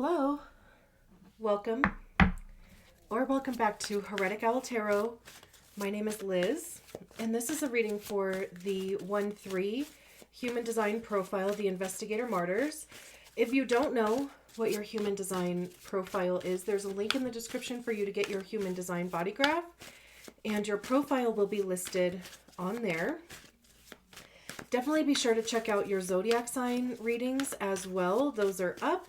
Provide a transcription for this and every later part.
Hello, welcome back to Heretic Owl Tarot. My name is Liz, and this is a reading for the 1-3 Human Design Profile, the Investigator Martyrs. If you don't know what your Human Design Profile is, there's a link in the description for you to get your Human Design Body Graph, and your profile will be listed on there. Definitely be sure to check out your zodiac sign readings as well. Those are up.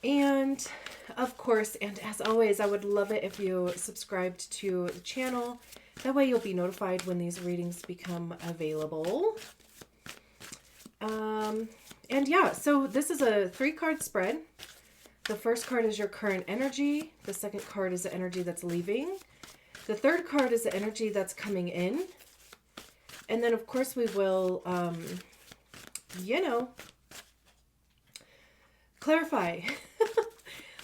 And of course, and as always, I would love it if you subscribed to the channel. That way you'll be notified when these readings become available. And yeah, so this is a 3-card spread. The first card is your current energy. The second card is the energy that's leaving. The third card is the energy that's coming in. And then, of course, we will, clarify.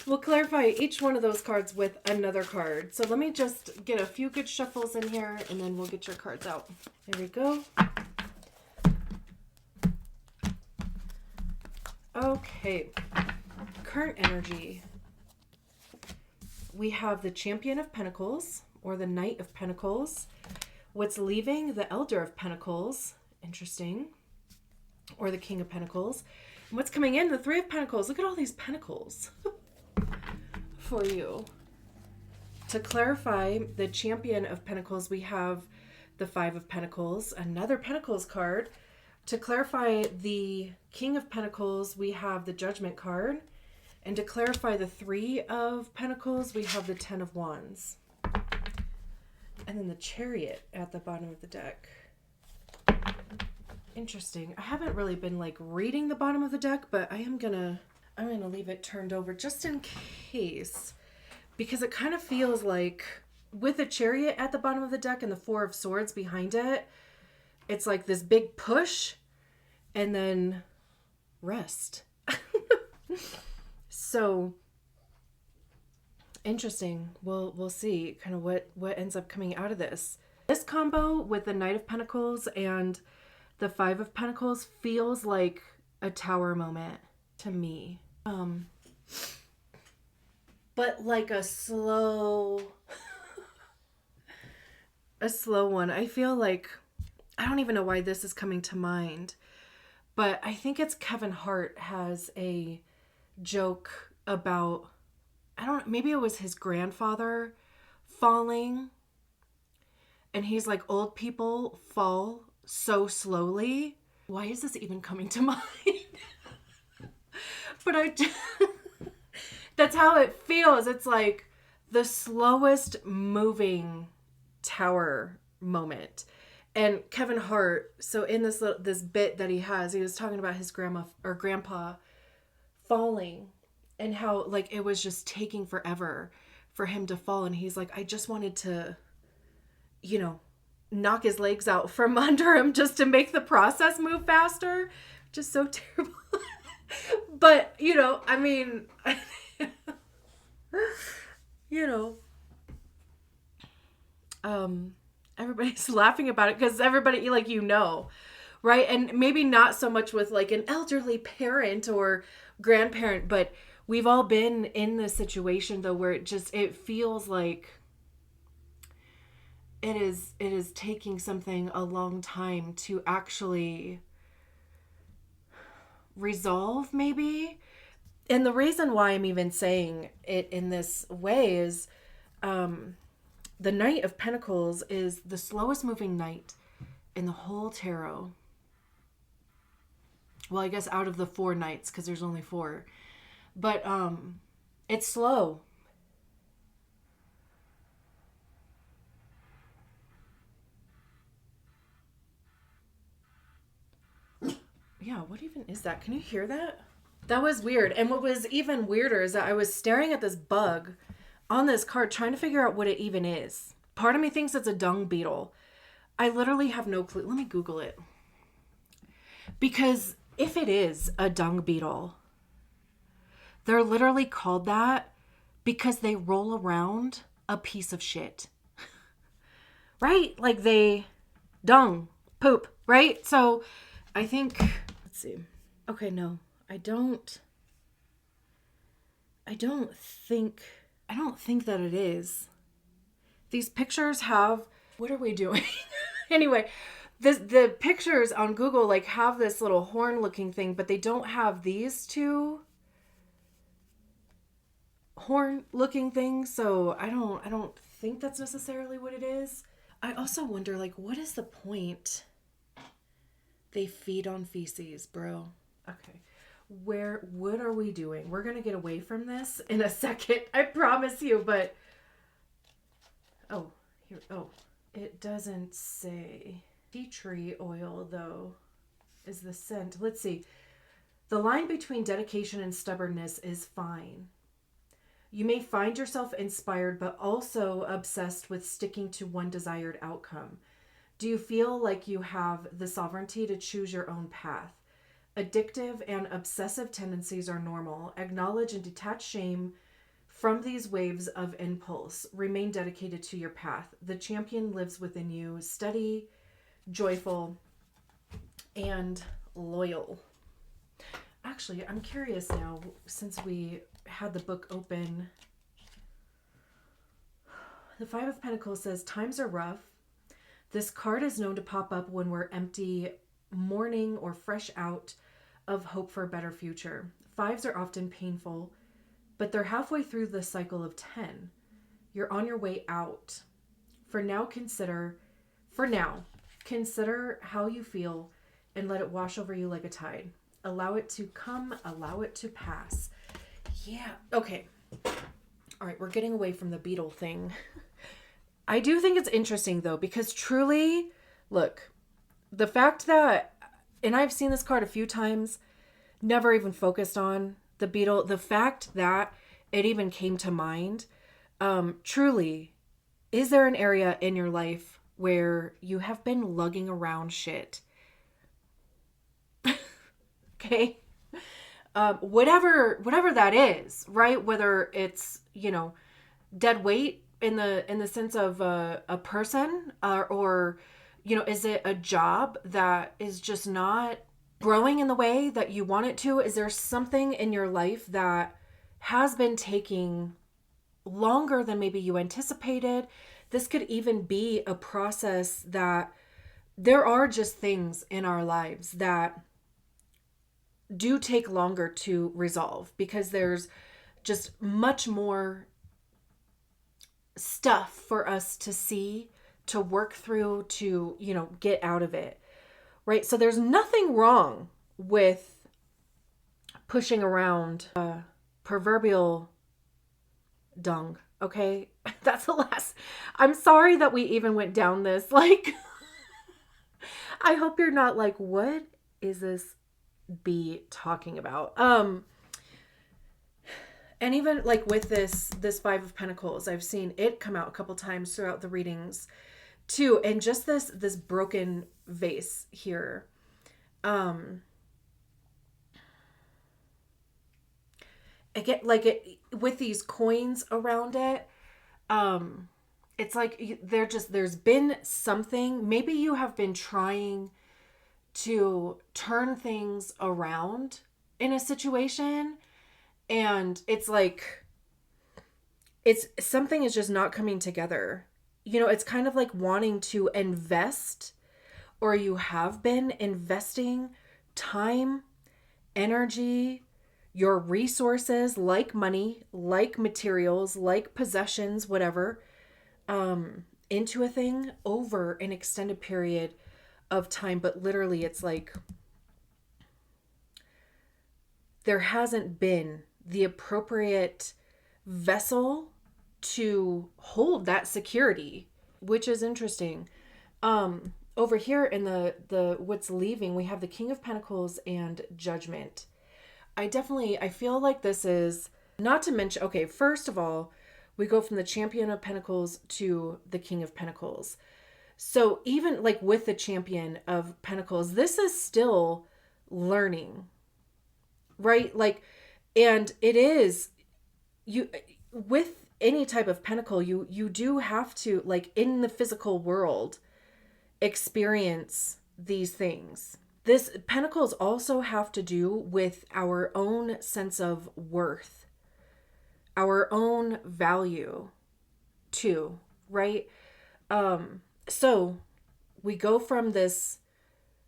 We'll clarify each one of those cards with another card. So let me just get a few good shuffles in here, and then we'll get your cards out. There we go. Okay. Current energy. We have the Champion of Pentacles, or the Knight of Pentacles. What's leaving? The Elder of Pentacles. Interesting. Or the King of Pentacles. And what's coming in? The Three of Pentacles. Look at all these pentacles for you. To clarify, the Champion of Pentacles, we have the Five of Pentacles, another Pentacles card. To clarify the King of Pentacles, we have the Judgment card. And to clarify the Three of Pentacles, we have the Ten of Wands. And then the Chariot at the bottom of the deck. Interesting. I haven't really been like reading the bottom of the deck, but I'm gonna leave it turned over just in case, because it kind of feels like with the Chariot at the bottom of the deck and the Four of Swords behind it, it's like this big push and then rest. So interesting. We'll see kind of what ends up coming out of this. This combo with the Knight of Pentacles and the Five of Pentacles feels like a Tower moment to me. But like a slow one. I feel like, I don't even know why this is coming to mind, but I think it's Kevin Hart has a joke about, maybe it was his grandfather falling, and he's like, old people fall so slowly. Why is this even coming to mind? But that's how it feels. It's like the slowest moving tower moment. And Kevin Hart, so in this bit that he was talking about his grandpa falling, and how like it was just taking forever for him to fall. And he's like, I just wanted to, knock his legs out from under him just to make the process move faster. Just so terrible. But, everybody's laughing about it because everybody, right? And maybe not so much with like an elderly parent or grandparent, but we've all been in this situation though, where it feels like it is taking something a long time to actually resolve, maybe. And the reason why I'm even saying it in this way is the Knight of Pentacles is the slowest moving knight in the whole tarot. Well, I guess out of the 4 knights, because there's only 4. But it's slow. Yeah, what even is that? Can you hear that? That was weird. And what was even weirder is that I was staring at this bug on this card trying to figure out what it even is. Part of me thinks it's a dung beetle. I literally have no clue. Let me Google it. Because if it is a dung beetle, they're literally called that because they roll around a piece of shit. Right? Like dung, poop, right? So I think, let's see. Okay, no, I don't. I don't think that it is. These pictures have, what are we doing? Anyway, the pictures on Google like have this little horn looking thing, but they don't have these two horn looking things. So I don't think that's necessarily what it is. I also wonder, like, what is the point? They feed on feces, bro. Okay. What are we doing? We're going to get away from this in a second. I promise you, but it doesn't say. Tea tree oil, though, is the scent. Let's see. The line between dedication and stubbornness is fine. You may find yourself inspired, but also obsessed with sticking to one desired outcome. Do you feel like you have the sovereignty to choose your own path? Addictive and obsessive tendencies are normal. Acknowledge and detach shame from these waves of impulse. Remain dedicated to your path. The champion lives within you, steady, joyful, and loyal. Actually, I'm curious now, since we had the book open. The Five of Pentacles says, times are rough. This card is known to pop up when we're empty, mourning, or fresh out of hope for a better future. Fives are often painful, but they're halfway through the cycle of 10. You're on your way out. For now, consider how you feel and let it wash over you like a tide. Allow it to come, allow it to pass. Yeah, okay. All right, we're getting away from the beetle thing. I do think it's interesting, though, because truly, look, the fact that, and I've seen this card a few times, never even focused on the beetle, the fact that it even came to mind, truly, is there an area in your life where you have been lugging around shit? Okay? Whatever that is, right? Whether it's, dead weight in the sense of a person, or is it a job that is just not growing in the way that you want it to? Is there something in your life that has been taking longer than maybe you anticipated? This could even be a process that there are just things in our lives that do take longer to resolve because there's just much more stuff for us to see, to work through, to, get out of it, right? So there's nothing wrong with pushing around proverbial dung, okay? That's the last. I'm sorry that we even went down this. Like, I hope you're not like, what is this be talking about? And even like with this Five of Pentacles, I've seen it come out a couple times throughout the readings too. And just this broken vase here. Again, like it with these coins around it. It's like there's been something, maybe you have been trying to turn things around in a situation, and it's like something is just not coming together. It's kind of like wanting to invest, or you have been investing time, energy, your resources, like money, like materials, like possessions, whatever, into a thing over an extended period of time. But literally it's like there hasn't been the appropriate vessel to hold that security, which is interesting. Over here in the what's leaving, we have the King of Pentacles and Judgment. I feel like this is, not to mention, okay, first of all, we go from the Champion of Pentacles to the King of Pentacles. So even like with the Champion of Pentacles, this is still learning, right? Like, and it is, with any type of pentacle, you do have to, like, in the physical world, experience these things. This pentacles also have to do with our own sense of worth, our own value too, right? So we go from this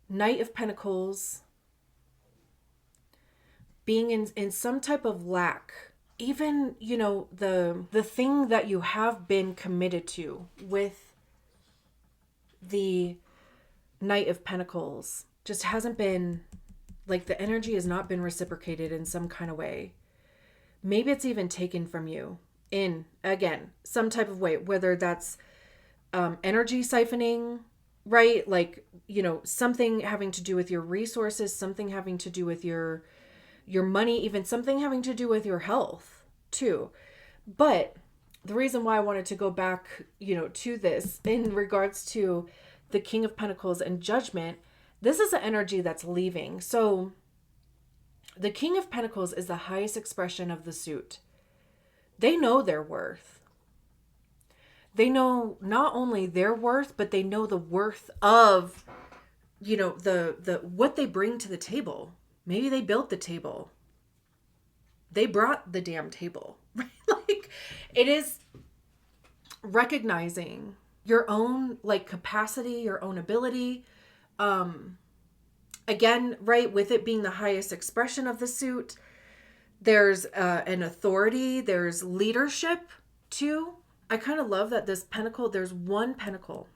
Knight of Pentacles being in some type of lack, even, you know, the thing that you have been committed to with the Knight of Pentacles just hasn't been, like, the energy has not been reciprocated in some kind of way. Maybe it's even taken from you in, again, some type of way, whether that's energy siphoning, right? Like, you know, something having to do with your resources, something having to do with your money, even something having to do with your health too. But the reason why I wanted to go back, you know, to this in regards to the King of Pentacles and Judgment, this is the energy that's leaving. So the King of Pentacles is the highest expression of the suit. They know their worth. They know not only their worth, but they know the worth of, you know, the what they bring to the table. Maybe they built the table. They brought the damn table, right? Like, it is recognizing your own, like, capacity, your own ability. Again, right, with it being the highest expression of the suit, there's an authority, there's leadership too. I kind of love that this pentacle, there's one pentacle.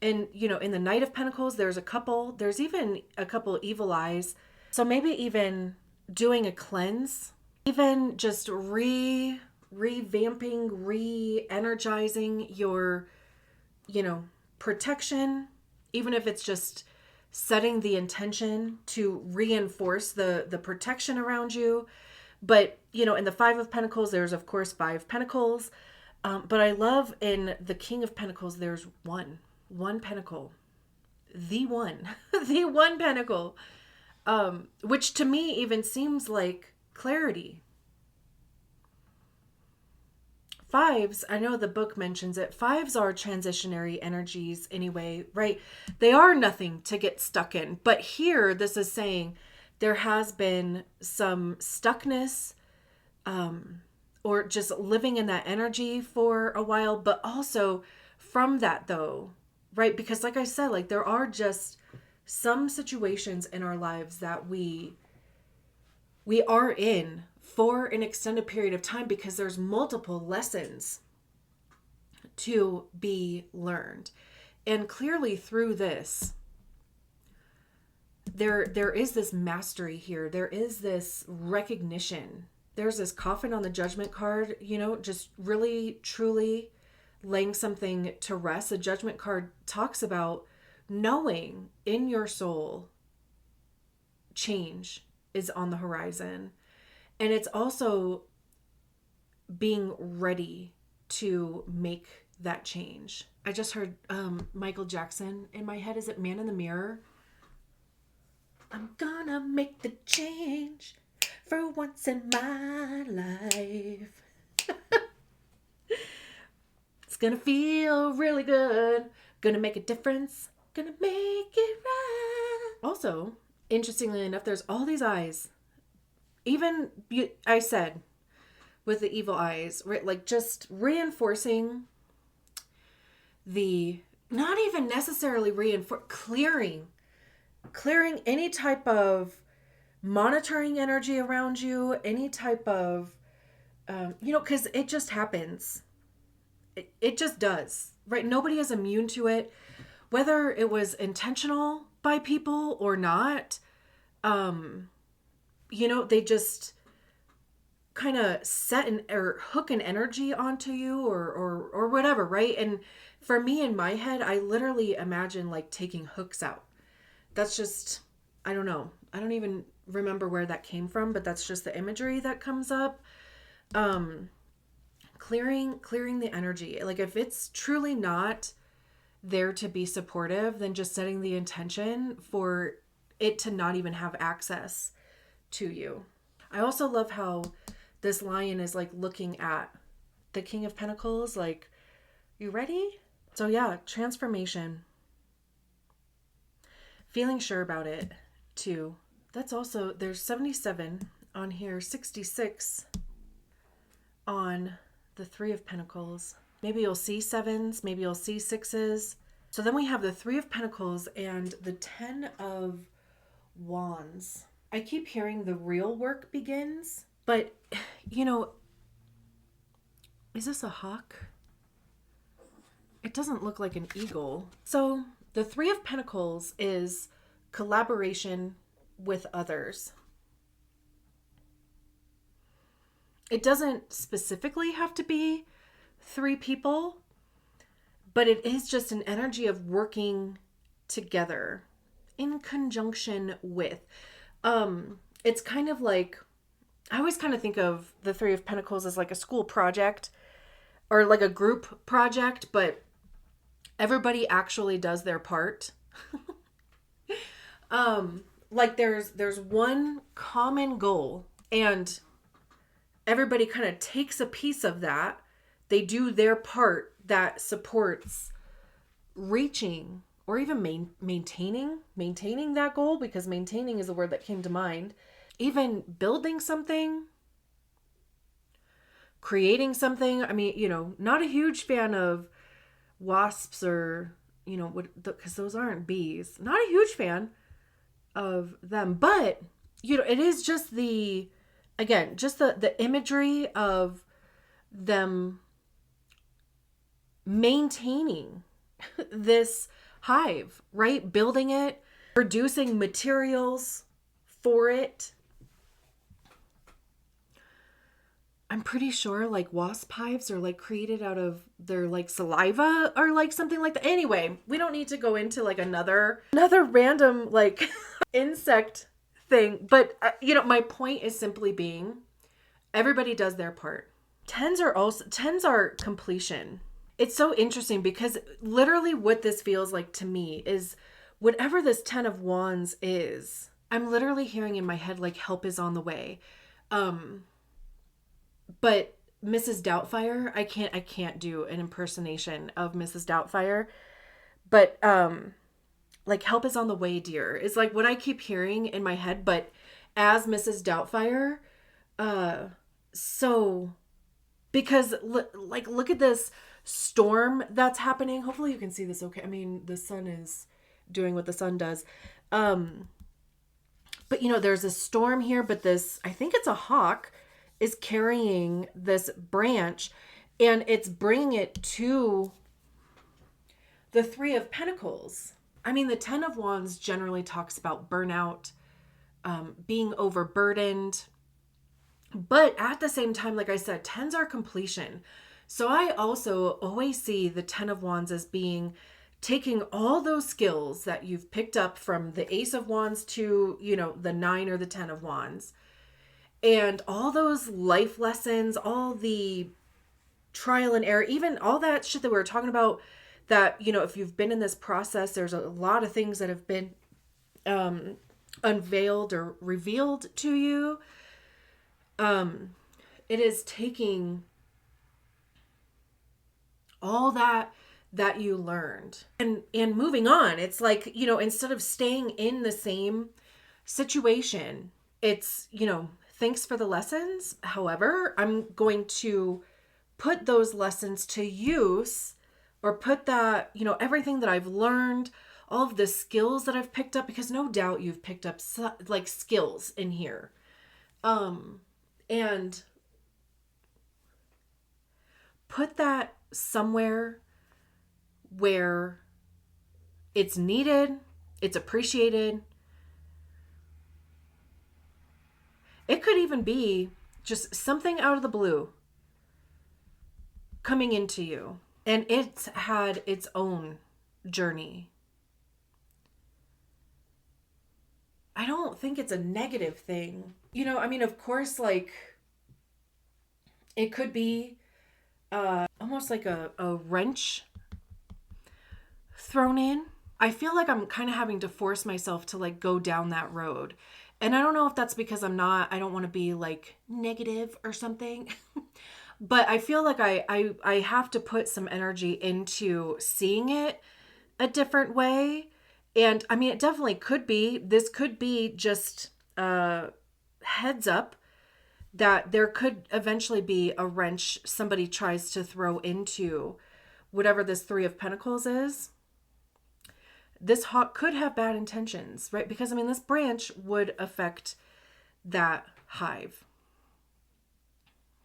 And, you know, in the Knight of Pentacles, there's a couple, there's even a couple evil eyes. So maybe even doing a cleanse, even just revamping, re-energizing your, you know, protection, even if it's just setting the intention to reinforce the protection around you. But, you know, in the Five of Pentacles, there's, of course, Five Pentacles. But I love in the King of Pentacles, there's one pentacle, the one, the one pentacle, which to me even seems like clarity. Fives, I know the book mentions it, fives are transitionary energies anyway, right? They are nothing to get stuck in. But here, this is saying there has been some stuckness, or just living in that energy for a while. But also from that though, right? Because like I said, like, there are just some situations in our lives that we are in for an extended period of time because there's multiple lessons to be learned. And clearly through this, there is this mastery here. There is this recognition. There's this coffin on the Judgment card, you know, just really, truly laying something to rest. The Judgment card talks about knowing in your soul change is on the horizon. And it's also being ready to make that change. I just heard Michael Jackson in my head. Is it Man in the Mirror? I'm gonna make the change for once in my life. It's gonna feel really good. Gonna make a difference. Gonna make it right. Also, interestingly enough, there's all these eyes. Even, I said, with the evil eyes, right? Like, just reinforcing the, not even necessarily clearing any type of monitoring energy around you, any type of, you know, because it just happens. It just does, right? Nobody is immune to it, whether it was intentional by people or not. You know, they just kind of set or hook an energy onto you or whatever, right? And for me, in my head, I literally imagine like taking hooks out. That's just, I don't know. I don't even remember where that came from, but that's just the imagery that comes up. Clearing the energy. Like, if it's truly not there to be supportive, then just setting the intention for it to not even have access to you. I also love how this lion is like looking at the King of Pentacles, like, you ready? So yeah, transformation. Feeling sure about it too. That's also, there's 77 on here, 66 on the Three of Pentacles. Maybe you'll see sevens, maybe you'll see sixes. So then we have the Three of Pentacles and the 10 of Wands. I keep hearing the real work begins, but you know, is this a hawk? It doesn't look like an eagle. So the Three of Pentacles is collaboration with others. It doesn't specifically have to be 3 people, but it is just an energy of working together in conjunction with. It's kind of like, I always kind of think of the Three of Pentacles as like a school project or like a group project, but everybody actually does their part. Like there's one common goal and everybody kind of takes a piece of that. They do their part that supports reaching or even maintaining that goal, because maintaining is the word that came to mind. Even building something, creating something. I mean, you know, not a huge fan of wasps or, you know, because those aren't bees. Not a huge fan of them, but you know, it is just the imagery of them maintaining this hive, right? Building it, producing materials for it. I'm pretty sure like wasp hives are like created out of their like saliva or like something like that. Anyway, we don't need to go into like another random like insect thing. But you know, my point is simply being, everybody does their part. Tens are completion. It's so interesting because literally what this feels like to me is whatever this 10 of Wands is, I'm literally hearing in my head like help is on the way. But Mrs. Doubtfire, I can't do an impersonation of Mrs. Doubtfire, but like help is on the way, dear, is like what I keep hearing in my head, but as Mrs. Doubtfire. So because look at this storm that's happening. Hopefully you can see this okay. I mean, the sun is doing what the sun does. But you know, there's a storm here, but this, I think it's a hawk, is carrying this branch and it's bringing it to the Three of Pentacles. I mean, the 10 of Wands generally talks about burnout, being overburdened. But at the same time, like I said, 10s are completion. So I also always see the 10 of Wands as being taking all those skills that you've picked up from the Ace of Wands to, you know, the 9 or the 10 of Wands. And all those life lessons, all the trial and error, even all that shit that we were talking about, that, you know, if you've been in this process, there's a lot of things that have been unveiled or revealed to you. It is taking all that you learned and moving on. It's like, you know, instead of staying in the same situation, it's, you know, thanks for the lessons. However, I'm going to put those lessons to use, or put that, you know, everything that I've learned, all of the skills that I've picked up, because no doubt you've picked up like skills in here. And put that somewhere where it's needed, it's appreciated. It could even be just something out of the blue coming into you, and it's had its own journey. I don't think it's a negative thing. You know, I mean, of course, like, it could be almost like a wrench thrown in. I feel like I'm kind of having to force myself to like go down that road. And I don't know if that's because I don't want to be like negative or something. But I feel like I have to put some energy into seeing it a different way. And I mean, it definitely could be, this could be just heads up that there could eventually be a wrench somebody tries to throw into whatever this Three of Pentacles is. This hawk could have bad intentions, right? Because, I mean, this branch would affect that hive.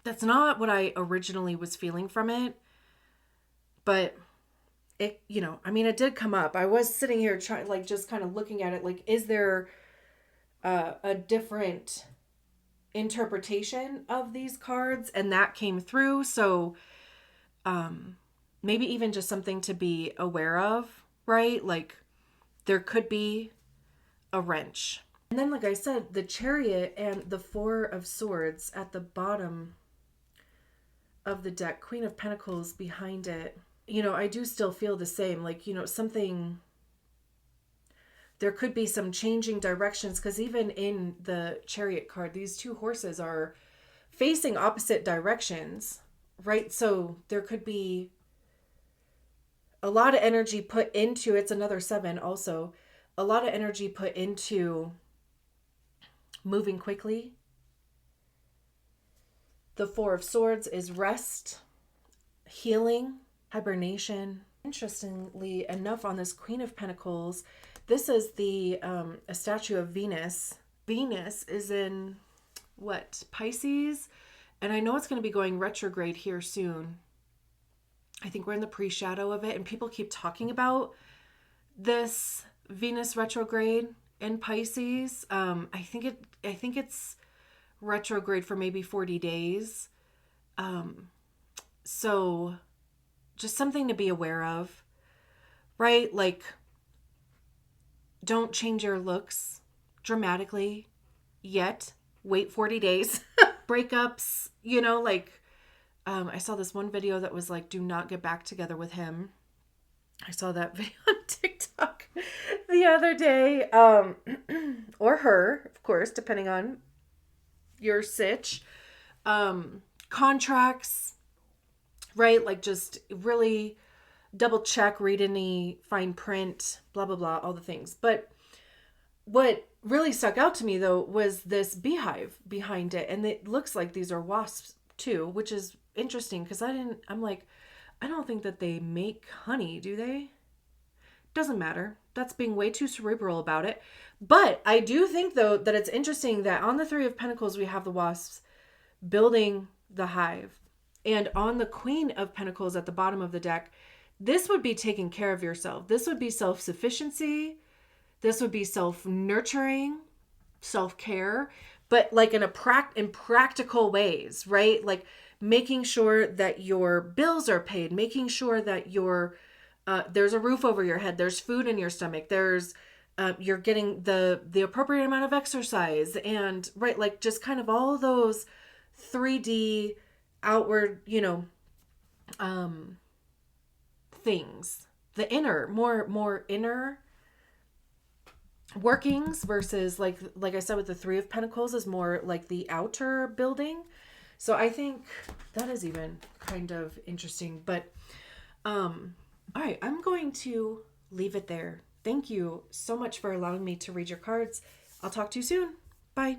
That's not what I originally was feeling from it. But it, you know, I mean, it did come up. I was sitting here trying, like, just kind of looking at it, like, is there a different interpretation of these cards? And that came through. So maybe even just something to be aware of, right? Like, there could be a wrench. And then, like I said, the Chariot and the Four of Swords at the bottom of the deck, Queen of Pentacles behind it. You know, I do still feel the same. Like, you know, something, there could be some changing directions, because even in the Chariot card, these two horses are facing opposite directions, right? So there could be a lot of energy put into, it's another 7 also, a lot of energy put into moving quickly. The Four of Swords is rest, healing, hibernation. Interestingly enough, on this Queen of Pentacles, this is the a statue of Venus. Venus is in what, Pisces? And I know it's going to be going retrograde here soon. I think we're in the pre-shadow of it, and people keep talking about this Venus retrograde in Pisces. I think it's retrograde for maybe 40 days. So just something to be aware of, right? Like, don't change your looks dramatically yet. Wait 40 days. Breakups, you know, like, I saw this one video that was like, do not get back together with him. I saw that video on TikTok the other day. Or her, of course, depending on your sitch. Contracts, right? Like, just really double check, read any fine print, blah, blah, blah, all the things. But what really stuck out to me, though, was this beehive behind it. And it looks like these are wasps too, which is interesting, because I'm like, I don't think that they make honey, do they? Doesn't matter. That's being way too cerebral about it. But I do think, though, that it's interesting that on the Three of Pentacles, we have the wasps building the hive. And on the Queen of Pentacles at the bottom of the deck, this would be taking care of yourself. This would be self-sufficiency. This would be self-nurturing, self-care, but like in practical ways, right? Like making sure that your bills are paid, making sure that there's a roof over your head, there's food in your stomach, there's you're getting the appropriate amount of exercise, and right, like just kind of all those 3D outward, you know, things, the inner, more inner workings versus like I said with the Three of Pentacles is more like the outer building. So I think that is even kind of interesting. But all right, I'm going to leave it there. Thank you so much for allowing me to read your cards. I'll talk to you soon. Bye.